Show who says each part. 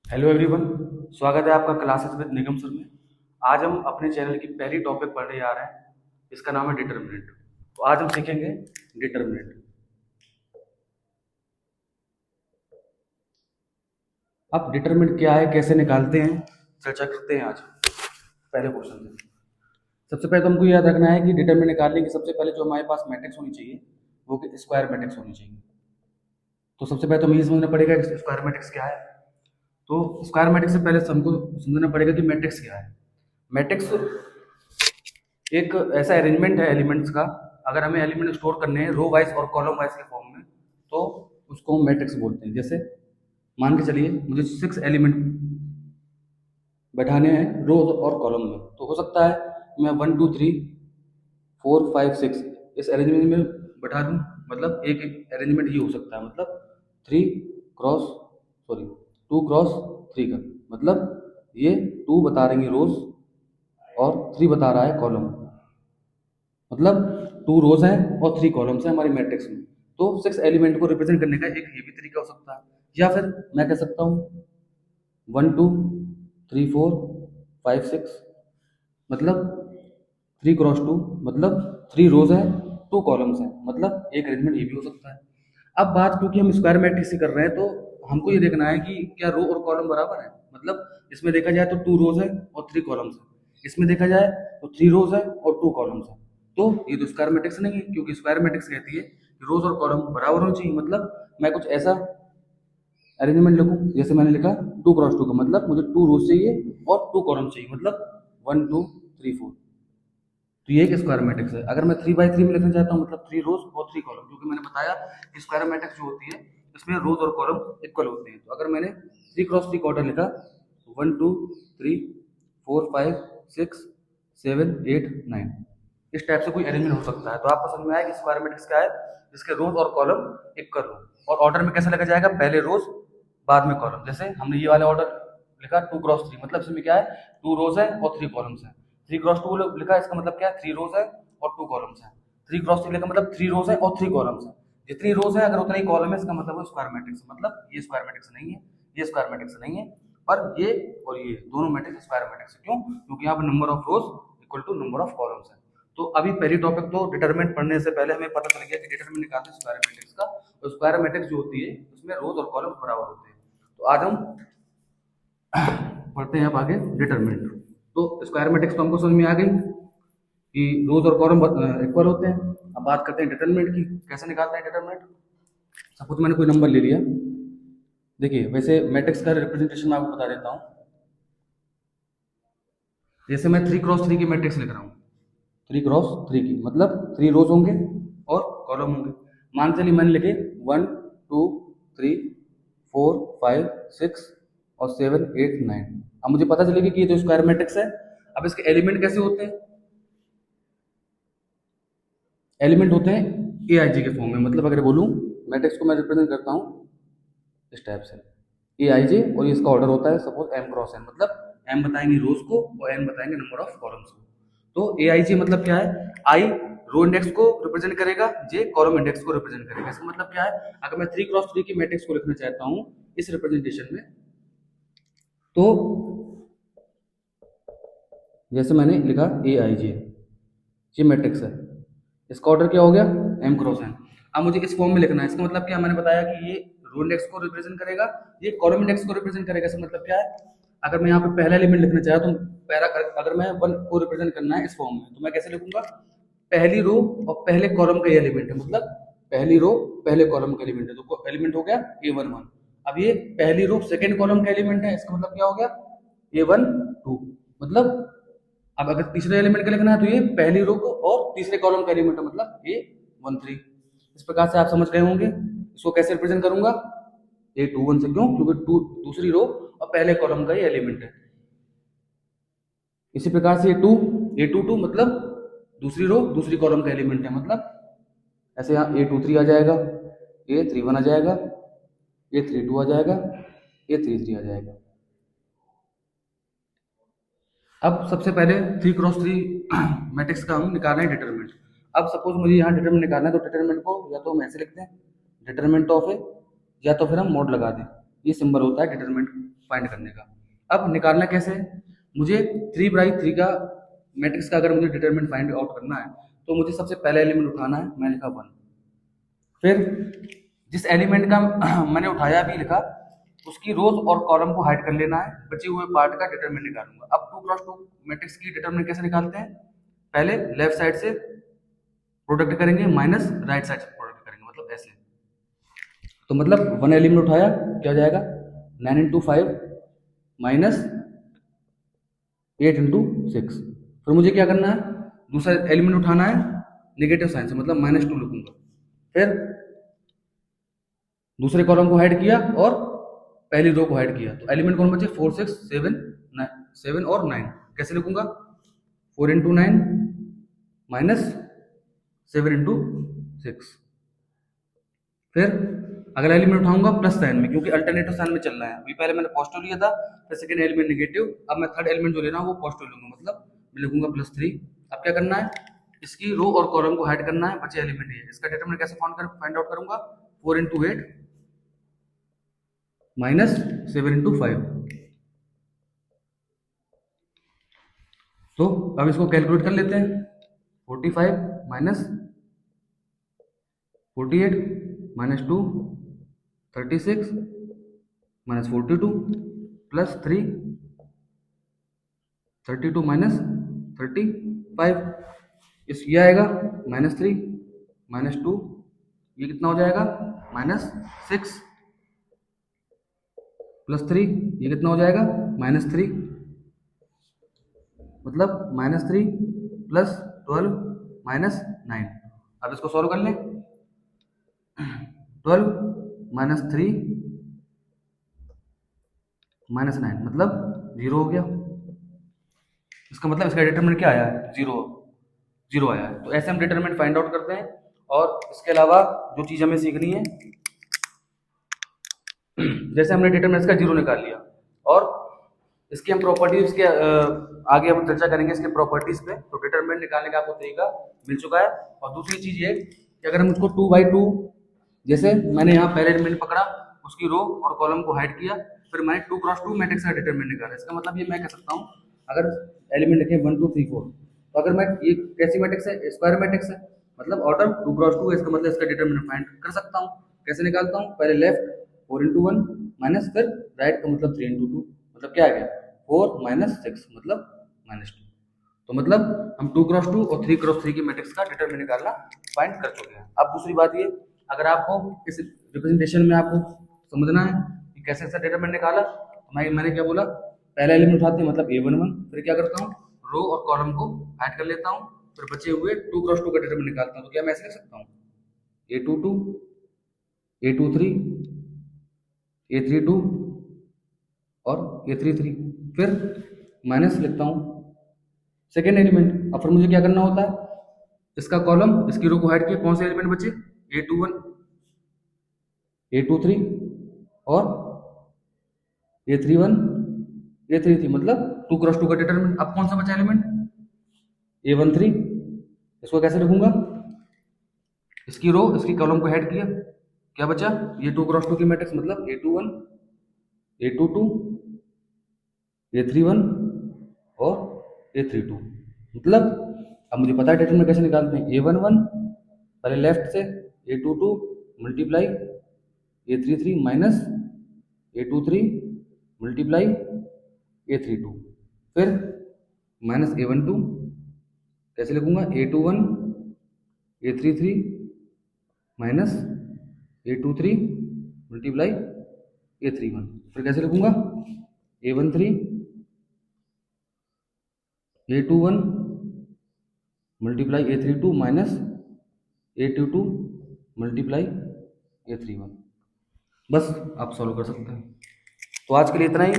Speaker 1: Hello everyone. स्वागत है आपका क्लासेस विद निगम सर में। आज हम अपने चैनल की पहली टॉपिक पढ़ने जा रहे हैं। इसका नाम है डिटर्मिनेंट। तो आज हम सीखेंगे डिटर्मिनेंट। अब डिटर्मिनेंट क्या है, कैसे निकालते हैं, चर्चा करते हैं आज पहले क्वेश्चन में। सबसे पहले तो हमको याद रखना है कि डिटर्मिनेंट निकालने की सबसे पहले जो हमारे पास मैट्रिक्स होनी चाहिए वो कि स्क्वायर मैट्रिक्स होनी चाहिए। तो सबसे पहले तो हमें ये समझना पड़ेगा कि स्क्वायर मैट्रिक्स क्या है। तो स्क्वायर मैट्रिक्स से पहले हमको समझना पड़ेगा कि मैट्रिक्स क्या है। मैट्रिक्स एक ऐसा अरेंजमेंट है एलिमेंट्स का। अगर हमें एलिमेंट स्टोर करने हैं रो वाइज और कॉलम वाइज के फॉर्म में तो उसको हम मैट्रिक्स बोलते हैं। जैसे मान के चलिए मुझे 6 एलिमेंट बैठाने हैं रो और कॉलम में, तो हो सकता है मैं 1 2 3 4 5 6 इस अरेंजमेंट में बैठा दूं। मतलब एक अरेंजमेंट ये हो सकता है, मतलब 2 क्रॉस 3 का, मतलब ये 2 बता रही रोज और 3 बता रहा है कॉलम। मतलब 2 रोज हैं और 3 कॉलम्स हैं हमारी मैट्रिक्स में। तो 6 एलिमेंट को रिप्रेजेंट करने का एक ये भी तरीका हो सकता है। या फिर मैं कह सकता हूँ 1 2 3 4 5 6, मतलब 3 क्रॉस 2, मतलब 3 रोज हैं 2 कॉलम्स हैं, मतलब एक अरेंजमेंट ये भी हो सकता है। अब बात, क्योंकि हम स्क्वायर मैट्रिक्स से कर रहे हैं तो हमको ये देखना है कि क्या रो और कॉलम बराबर है। मतलब इसमें देखा जाए तो 2 रोज है और 3 कॉलम्स है, इसमें देखा जाए तो 3 रोज है और 2 कॉलम्स है। तो ये तो स्क्वायर मैट्रिक्स नहीं है, क्योंकि स्क्वायर मैट्रिक्स कहती है कि रोज और कॉलम बराबर होनी चाहिए। मतलब मैं कुछ ऐसा अरेंजमेंट लिखूं जैसे मैंने लिखा 2 क्रॉस 2 का, मतलब मुझे 2 रोज चाहिए और 2 कॉलम चाहिए, मतलब 1 2 3 4। तो ये एक स्क्वायर मैट्रिक्स है। अगर मैं 3 बाई 3 में लिखना चाहता हूँ, मतलब 3 रोज और 3 कॉलम, क्योंकि मैंने बताया कि स्क्वायर मैट्रिक्स जो होती है इसमें रोज और कॉलम इक्वल होते हैं। तो अगर मैंने 3 क्रॉस 3 का ऑर्डर लिखा 1 2 3 4 5 6 7 8 9, इस टाइप से कोई अरेंजमेंट हो सकता है। तो आपको समझ में आया कि स्क्वायर मैट्रिक्स क्या है, जिसके रोज और कॉलम इक्वल हो। और ऑर्डर में कैसे लगा जाएगा, पहले रोज बाद में कॉलम। जैसे हमने ये वाला ऑर्डर लिखा 2 क्रॉस 3, मतलब इसमें क्या है 2 रोज है और 3 कॉलम्स है। 3 क्रॉस 2 लिखा, इसका मतलब क्या है 3 रोज है और 2 कॉलम्स है। 3 क्रॉस 3 लिखा मतलब 3 रोज है और 3 कॉलम्स है। जितनी रोज है अगर उतना ही कॉलम है, इसका मतलब वो स्क्वायर मैट्रिक्स है। मतलब ये स्क्वायर मैट्रिक्स नहीं है, ये स्क्वायर मैट्रिक्स नहीं है, पर ये और ये दोनों मैट्रिक्स स्क्वायर मैट्रिक्स है। क्यों? क्योंकि यहाँ पर number of rows equal to number of columns है। तो अभी पहली टॉपिक तो डिटरमिनेंट पढ़ने से पहले हमें पता चल गया कि डिटरमिनेंट निकालते हैं स्क्वायर मैट्रिक्स का। तो स्क्वायर मैट्रिक्स जो होती है उसमें रोज और कॉलम बराबर होते हैं। तो आज हम पढ़ते हैं अब आगे डिटरमिनेंट। तो स्क्वायर मैट्रिक्स तो हमको समझ में आ गई कि रोज और कॉलम इक्वल होते हैं। अब बात करते हैं डिटरमिनेंट की, कैसे निकालते हैं डिटरमिनेंट। सपोज मैंने कोई नंबर ले लिया। देखिए वैसे मैट्रिक्स का रिप्रेजेंटेशन मैं आपको बता देता हूँ। जैसे मैं 3 क्रॉस 3 की मैट्रिक्स लिख रहा हूँ, 3 क्रॉस 3 की, मतलब 3 रोज होंगे और कॉलम होंगे। मान चलिए मैंने लिखे 1 2 3 4 5 6 और 7 8 9। अब मुझे पता चलेगा कि ये जो स्क्वायर मैट्रिक्स है, अब इसके एलिमेंट कैसे होते हैं। एलिमेंट होते हैं ए आई जी के फॉर्म में। मतलब अगर बोलूँ मैट्रिक्स को मैं रिप्रेजेंट करता हूँ इस टाइप से, ए आई जे, और इसका ऑर्डर होता है सपोज एम क्रॉस एन, मतलब एम बताएंगे रोज को और एन बताएंगे नंबर ऑफ कॉलम्स को। तो ए आई जे मतलब क्या है, आई रो इंडेक्स को रिप्रेजेंट करेगा, जे कॉलम इंडेक्स को रिप्रेजेंट करेगा। इसका मतलब क्या है, अगर मैं 3 क्रॉस 3 की मैट्रिक्स को लिखना चाहता हूँ इस रिप्रेजेंटेशन में, तो जैसे मैंने लिखा ए आई जे, ये मैट्रिक्स है, इसका ऑर्डर क्या हो गया एम क्रॉस एन। अब मुझे इस फॉर्म में लिखना है। इसका मतलब क्या, मैंने बताया कि ये रो इंडेक्स को रिप्रेजेंट करेगा, ये कॉलम इंडेक्स को रिप्रेजेंट करेगा। इसका मतलब क्या है, अगर मैं यहाँ पे पहला एलिमेंट लिखना चाहता हूँ तो पहला, अगर मैं 1 को रिप्रेजेंट करना है इस फॉर्म में, तो मैं कैसे लिखूंगा, पहली रो और पहले कॉलम का एलिमेंट है, मतलब पहली रो पहले कॉलम का एलिमेंट है, तो एलिमेंट हो गया A11। अब ये पहली रो सेकेंड कॉलम का एलिमेंट है, इसका मतलब क्या हो गया A12। मतलब अब अगर तीसरे एलिमेंट का लिखना है तो ये पहली रो को और तीसरे कॉलम का एलिमेंट है, मतलब A13। इस प्रकार से आप समझ गए होंगे। इसको कैसे रिप्रेजेंट करूंगा, A21 से। क्यों? क्योंकि टू दूसरी रो और पहले कॉलम का ही एलिमेंट है। इसी प्रकार से A22 मतलब दूसरी रो दूसरी कॉलम का एलिमेंट है, मतलब ऐसे यहाँ A23 आ जाएगा, A31 आ जाएगा, A32 आ जाएगा, A33 आ जाएगा। अब सबसे पहले 3 क्रॉस 3 मैट्रिक्स का हम निकालना है डिटरमिनेंट। अब सपोज मुझे यहाँ डिटरमिनेंट निकालना है, तो डिटरमिनेंट को या तो हम ऐसे लिखते हैं डिटरमिनेंट ऑफ ए, या तो फिर हम मोड लगा दें। ये सिंबल होता है डिटरमिनेंट। फाइंड करने का। अब निकालना कैसे है, मुझे 3/3 का मैट्रिक्स का अगर मुझे डिटरमिनेंट फाइंड आउट करना है तो मुझे सबसे पहला एलिमेंट उठाना है, मैं लिखा 1। फिर जिस एलिमेंट का मैंने उठाया भी लिखा, उसकी रोज और कॉलम को हाइड कर लेना है, बचे हुए पार्ट का डिटरमिनेंट निकालूंगा। अब 2x2 मैट्रिक्स की डिटरमिनेंट कैसे निकालते हैं, पहले लेफ्ट साइड से प्रोडक्ट करेंगे माइनस राइट साइड से प्रोडक्ट करेंगे, मतलब ऐसे। तो मतलब 1 एलिमेंट उठाया, क्या हो जाएगा 9 × 5 माइनस 8 × 6। फिर मुझे क्या करना है, दूसरा एलिमेंट उठाना है नेगेटिव साइन से, मतलब -2 लिखूंगा। फिर दूसरे कॉलम को हाइड किया और पहली रो को हाइड किया, तो एलिमेंट कौन बचे 4 6 7 9, 7 और 9। कैसे लिखूंगा 4 × 9 माइनस 7 × 6। फिर अगला एलिमेंट उठाऊंगा प्लस साइन में, क्योंकि अल्टरनेटिव साइन में चलना है। अभी पहले मैंने पॉजिटिव लिया था, फिर सेकंड एलिमेंट नेगेटिव, अब मैं थर्ड एलिमेंट जो ले रहा हूँ वो पॉजिटिव लूंगा, मतलब मैं लिखूंगा +3। अब क्या करना है, इसकी रो और कॉलम को हाइड करना है, बचे एलिमेंट ये। इसका डिटरमिनेंट कैसे फाइंड आउट करूंगा, 4 × 8 माइनस 7 × 5। तो अब इसको कैलकुलेट कर लेते हैं, 45 माइनस 48 -2 36 माइनस 42 +3 32 माइनस 35। इस ये आएगा -3 -2, ये कितना हो जाएगा -6 +3, ये कितना हो जाएगा -3, मतलब -3 +12 -9। अब इसको सॉल्व कर लें, 12 -3 -9 मतलब 0 हो गया। इसका मतलब इसका डिटरमिनेंट क्या आया है, 0 आया है। तो ऐसे हम डिटरमिनेंट फाइंड आउट करते हैं। और इसके अलावा जो चीज़ हमें सीखनी है, जैसे हमने डिटरमिनेंट का 0 निकाल लिया, और इसकी हम प्रॉपर्टीज के आगे हम चर्चा करेंगे इसके प्रॉपर्टीज पे। तो डिटरमिनेंट निकालने का आपको तरीका मिल चुका है। और दूसरी चीज ये कि अगर हम इसको 2/2, जैसे मैंने यहाँ पहले एलिमेंट पकड़ा, उसकी रो और कॉलम को हाइड किया, फिर मैंने 2x2 मैट्रिक्स का डिटरमिनेंट निकाला। इसका मतलब ये मैं कह सकता हूँ, अगर एलिमेंट लिखे 1 2 3 4, तो अगर मैं ये कैसी मैट्रिक्स है, स्क्वायर मैट्रिक्स है, मतलब ऑर्डर 2x2 है, इसका मतलब इसका डिटरमिनेंट फाइंड कर सकता हूँ। कैसे निकालता हूँ, पहले लेफ्ट 4 × 1 माइनस, फिर राइट का मतलब 3 × 2, मतलब क्या आ गया 4 - 6 मतलब -2। तो मतलब हम 2x2 और 3x3 की मैट्रिक्स का डिटरमिनेंट निकालना फाइंड कर चुके हैं। अब दूसरी बात ये, अगर आपको इस रिप्रेजेंटेशन में आपको समझना है कि कैसे कैसे डिटरमिनेंट निकाला, तो मैंने क्या बोला, पहला एलिमेंट उठाते हैं मतलब a11, फिर क्या करता हूँ, रो और कॉलम को हाइड कर लेता हूँ, फिर बचे हुए 2x2 का डिटरमिनेंट निकालता हूँ। तो क्या मैं ऐसे लिख सकता हूँ, a22 a23 a32 और a33, फिर माइनस लिखता हूँ सेकेंड एलिमेंट। अब फिर मुझे क्या करना होता है, इसका कॉलम इसकी रो को हाइड किया, कौन से एलिमेंट बचे, a21 a23 और a31 a33, मतलब 2x2 का डिटरमिनेंट। अब कौन सा बचा एलिमेंट, a13, इसको कैसे लिखूंगा, इसकी रो इसकी कॉलम को हाइड किया, क्या बचा, ये 2x2 की मैट्रिक्स, मतलब a21 a22 a31 और a32। मतलब अब मुझे पता है डिटरमिनेंट कैसे निकालते हैं, a11 पहले लेफ्ट से, a22 multiply a33 minus a23 multiply a32, फिर माइनस a12, कैसे लिखूंगा, a21 a33 minus a23 multiply a31, फिर कैसे लिखूंगा, a13 a21 multiply a32 minus a22 multiply a31। बस आप सॉल्व कर सकते हैं। तो आज के लिए इतना ही।